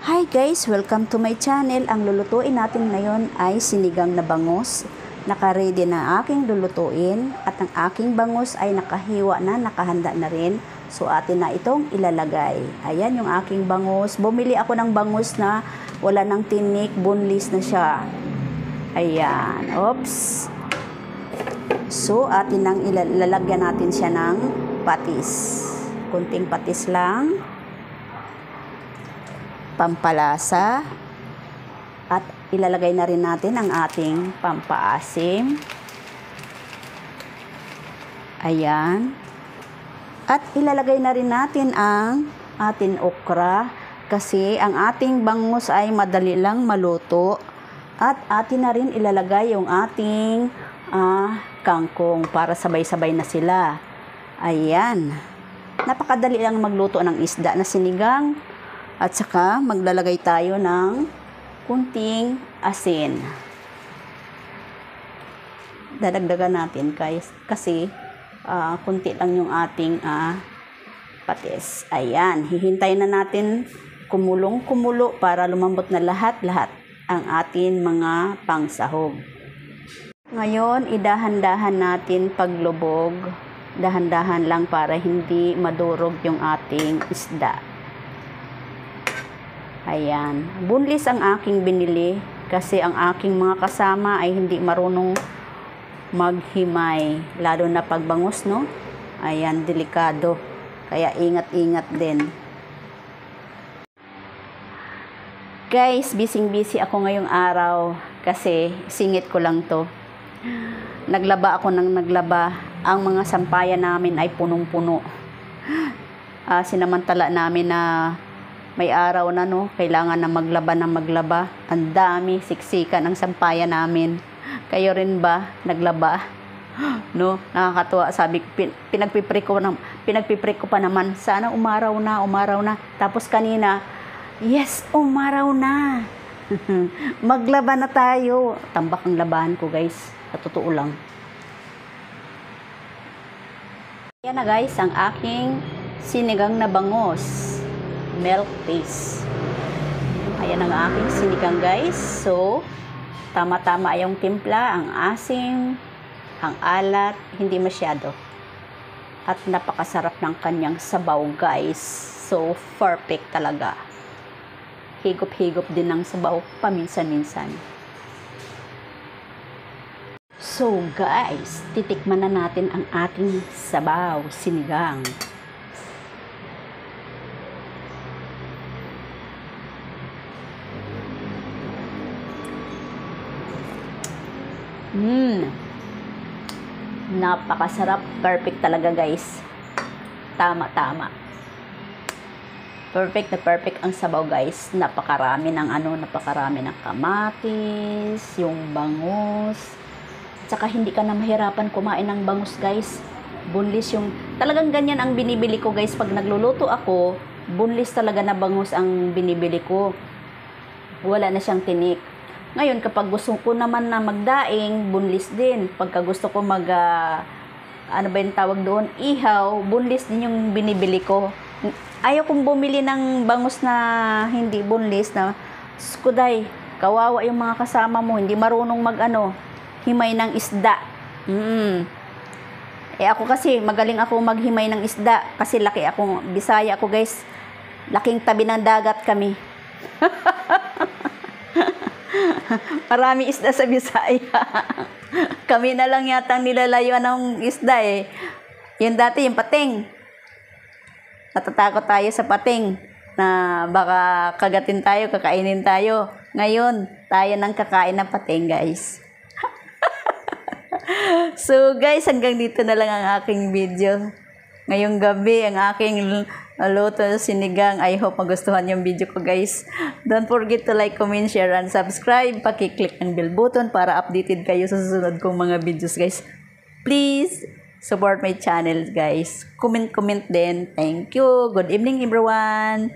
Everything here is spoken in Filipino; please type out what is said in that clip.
Hi guys! Welcome to my channel. Ang lulutuin natin ngayon ay sinigang na bangus. Naka-ready na aking lulutuin at ang aking bangus ay nakahiwa na, nakahanda na rin. So atin na itong ilalagay. Ayan yung aking bangus. Bumili ako ng bangus na wala ng tinik, boneless na siya. Ayan. Oops. So atin nang ilalagyan natin siya ng patis. Kunting patis lang. Pampalasa at ilalagay na rin natin ang ating pampaasim. Ayan. At ilalagay na rin natin ang ating okra kasi ang ating bangus ay madali lang maluto. At atin na rin ilalagay yung ating kangkong para sabay-sabay na sila. Ayan. Napakadali lang magluto ng isda na sinigang. At saka maglalagay tayo ng kunting asin. Dadagdagan natin guys kasi kunti lang yung ating patis. Ayan, hihintayin na natin kumulo para lumambot na lahat-lahat ang ating mga pangsahog. Ngayon, idahan-dahan natin paglubog. Dahan-dahan lang para hindi madurog yung ating isda. Ayan. Boneless ang aking binili kasi ang aking mga kasama ay hindi marunong maghimay. Lalo na pagbangus, no? Ayan, delikado. Kaya ingat-ingat din. Guys, busy ako ngayong araw kasi singit ko lang to. Naglaba ako ng naglaba. Ang mga sampayan namin ay punong-puno. Sinamantala namin na may araw na, no, kailangan na maglaba. Ang dami, siksikan ang sampayan namin. Kayo rin ba naglaba? No, nakakatuwa. Sabi ko, pinagpipre ko pa naman. Sana umaraw na. Tapos kanina, yes, umaraw na. Maglaba na tayo. Tambak ang labahan ko, guys. Sa totoo lang. Yan na, guys, ang aking sinigang na bangus. Milk paste. Ayan ang aking sinigang guys. So, tama-tama yung timpla, ang asim, ang alat, hindi masyado. At napakasarap ng kanyang sabaw guys. So, perfect talaga. Higop-higop din ng sabaw paminsan-minsan. So guys, titikman na natin ang ating sabaw, sinigang. Napakasarap. Perfect talaga guys. Tama-tama. Perfect ang sabaw guys. Napakarami ng kamatis, yung bangus. Tsaka hindi ka na mahirapan kumain ng bangus guys. Boneless yung, talagang ganyan ang binibili ko guys. Pag nagluluto ako, boneless talaga na bangus ang binibili ko. Wala na siyang tinik. Ngayon, kapag gusto ko naman na magdaing, boneless din. Pagka gusto ko ano ba yung tawag doon? Ihaw, boneless din yung binibili ko. Ayaw kong bumili ng bangus na hindi boneless na, skuday, kawawa yung mga kasama mo, hindi marunong himay ng isda. Ako kasi, magaling ako maghimay ng isda. Kasi laki ako, Bisaya ako guys. Laking tabi ng dagat kami. Marami isda sa Bisaya. Kami na lang yata nilalayuan ng isda eh. Yung dati, yung pating. Natatakot tayo sa pating na baka kagatin tayo, kakainin tayo. Ngayon, tayo nang kakain ng pating, guys. So, guys, hanggang dito na lang ang aking video. Ngayong gabi, ang aking luto sinigang. I hope magustuhan yung video ko guys. Don't forget to like, comment, share, and subscribe. Paki-click ang bell button para updated kayo sa susunod kong mga videos guys. Please support my channel guys. Comment din. Thank you. Good evening everyone.